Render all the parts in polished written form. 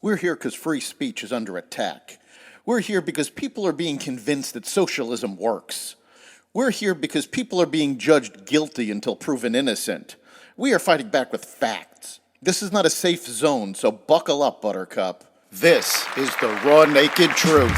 We're here because free speech is under attack. We're here because people are being convinced that socialism works. We're here because people are being judged guilty until proven innocent. We are fighting back with facts. This is not a safe zone, so buckle up, Buttercup. This is the raw, naked truth.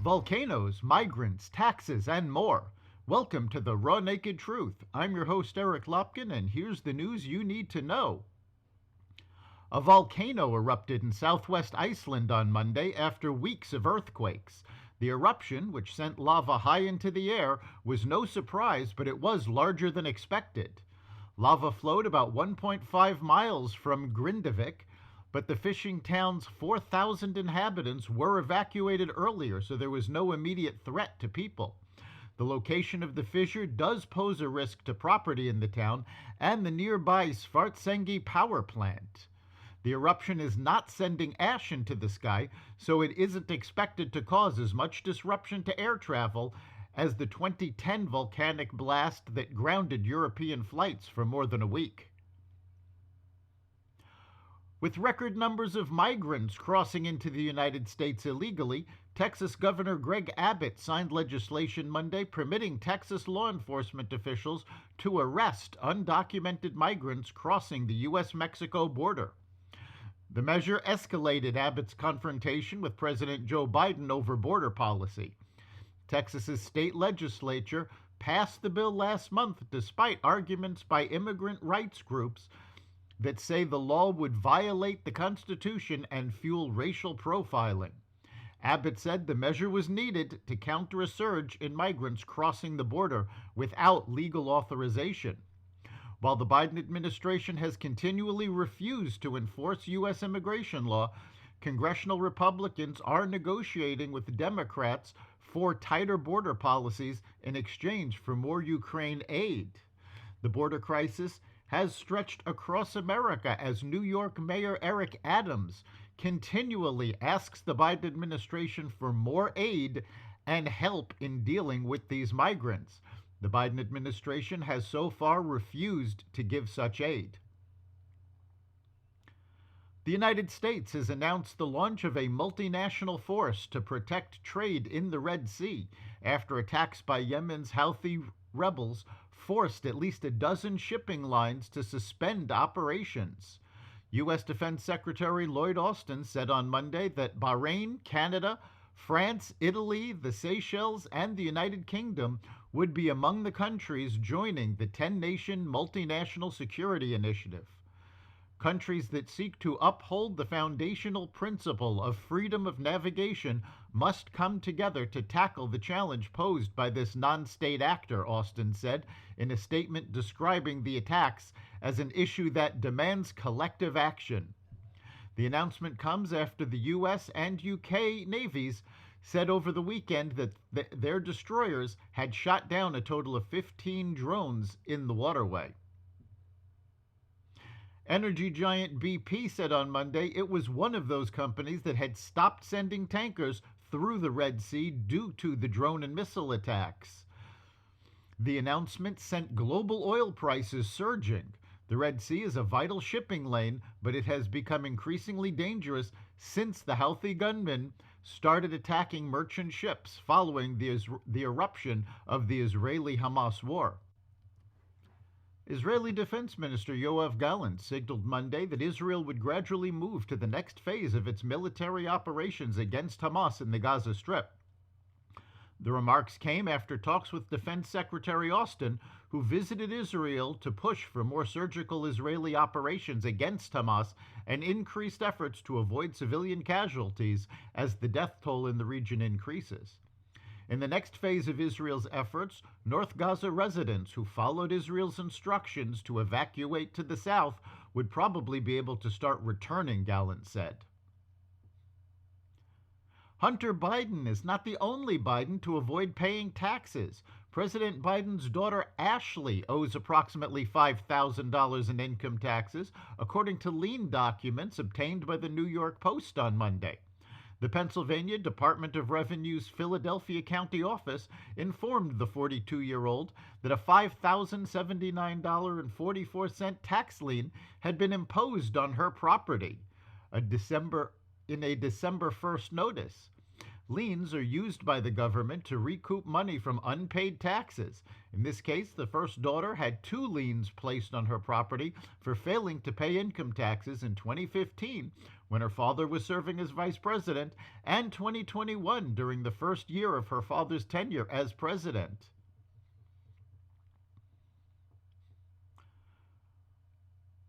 Volcanoes, migrants, taxes, and more. Welcome to the Raw Naked Truth. I'm your host, Eric Lopkin, and here's the news you need to know. A volcano erupted in southwest Iceland on Monday after weeks of earthquakes. The eruption, which sent lava high into the air, was no surprise, but it was larger than expected. Lava flowed about 1.5 miles from Grindavik, but the fishing town's 4,000 inhabitants were evacuated earlier, so there was no immediate threat to people. The location of the fissure does pose a risk to property in the town and the nearby Svartsengi power plant. The eruption is not sending ash into the sky, so it isn't expected to cause as much disruption to air travel as the 2010 volcanic blast that grounded European flights for more than a week. With record numbers of migrants crossing into the United States illegally, Texas Governor Greg Abbott signed legislation Monday permitting Texas law enforcement officials to arrest undocumented migrants crossing the U.S.-Mexico border. The measure escalated Abbott's confrontation with President Joe Biden over border policy. Texas's state legislature passed the bill last month despite arguments by immigrant rights groups that say the law would violate the Constitution and fuel racial profiling. Abbott said the measure was needed to counter a surge in migrants crossing the border without legal authorization. While the Biden administration has continually refused to enforce U.S. immigration law, congressional Republicans are negotiating with Democrats for tighter border policies in exchange for more Ukraine aid. The border crisis has stretched across America as New York Mayor Eric Adams continually asks the Biden administration for more aid and help in dealing with these migrants. The Biden administration has so far refused to give such aid. The United States has announced the launch of a multinational force to protect trade in the Red Sea after attacks by Yemen's Houthi rebels forced at least a dozen shipping lines to suspend operations. U.S. Defense Secretary Lloyd Austin said on Monday that Bahrain, Canada, France, Italy, the Seychelles, and the United Kingdom would be among the countries joining the 10-nation multinational security initiative. Countries that seek to uphold the foundational principle of freedom of navigation must come together to tackle the challenge posed by this non-state actor, Austin said in a statement describing the attacks as an issue that demands collective action. The announcement comes after the U.S. and UK navies said over the weekend that their destroyers had shot down a total of 15 drones in the waterway. Energy giant BP said on Monday it was one of those companies that had stopped sending tankers through the Red Sea due to the drone and missile attacks. The announcement sent global oil prices surging. The Red Sea is a vital shipping lane, but it has become increasingly dangerous since the Houthi gunmen started attacking merchant ships following the eruption of the Israeli-Hamas war. Israeli Defense Minister Yoav Gallant signaled Monday that Israel would gradually move to the next phase of its military operations against Hamas in the Gaza Strip. The remarks came after talks with Defense Secretary Austin, who visited Israel to push for more surgical Israeli operations against Hamas and increased efforts to avoid civilian casualties as the death toll in the region increases. In the next phase of Israel's efforts, North Gaza residents who followed Israel's instructions to evacuate to the south would probably be able to start returning, Gallant said. Hunter Biden is not the only Biden to avoid paying taxes. President Biden's daughter Ashley owes approximately $5,000 in income taxes, according to lien documents obtained by the New York Post on Monday. The Pennsylvania Department of Revenue's Philadelphia County office informed the 42-year-old that a $5,079.44 tax lien had been imposed on her property in a December 1st notice. Liens are used by the government to recoup money from unpaid taxes. In this case, the first daughter had 2 liens placed on her property for failing to pay income taxes in 2015, when her father was serving as vice president, and 2021, during the first year of her father's tenure as president.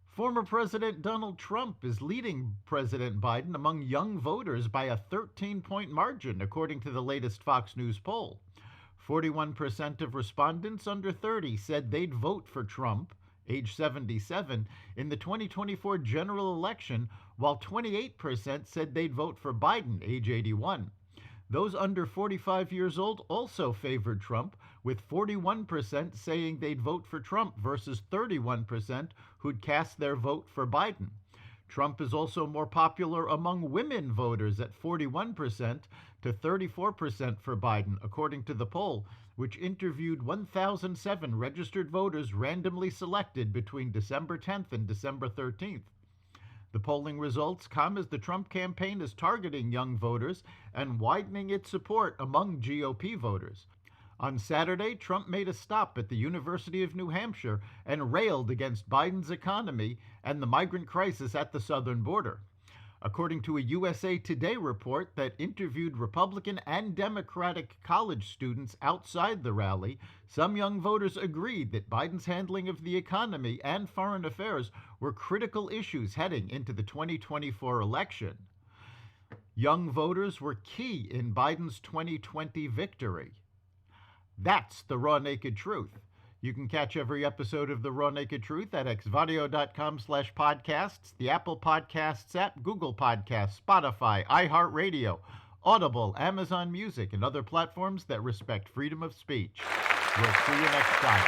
Former President Donald Trump is leading President Biden among young voters by a 13-point margin, according to the latest Fox News poll. 41% of respondents under 30 said they'd vote for Trump, age 77, in the 2024 general election, while 28% said they'd vote for Biden, age 81. Those under 45 years old also favored Trump, with 41% saying they'd vote for Trump versus 31% who'd cast their vote for Biden. Trump is also more popular among women voters at 41% to 34% for Biden, according to the poll, which interviewed 1,007 registered voters randomly selected between December 10th and December 13th. The polling results come as the Trump campaign is targeting young voters and widening its support among GOP voters. On Saturday, Trump made a stop at the University of New Hampshire and railed against Biden's economy and the migrant crisis at the southern border. According to a USA Today report that interviewed Republican and Democratic college students outside the rally, some young voters agreed that Biden's handling of the economy and foreign affairs were critical issues heading into the 2024 election. Young voters were key in Biden's 2020 victory. That's the Raw Naked Truth. You can catch every episode of The Raw Naked Truth at xvadio.com/podcasts, the Apple Podcasts app, Google Podcasts, Spotify, iHeartRadio, Audible, Amazon Music, and other platforms that respect freedom of speech. We'll see you next time.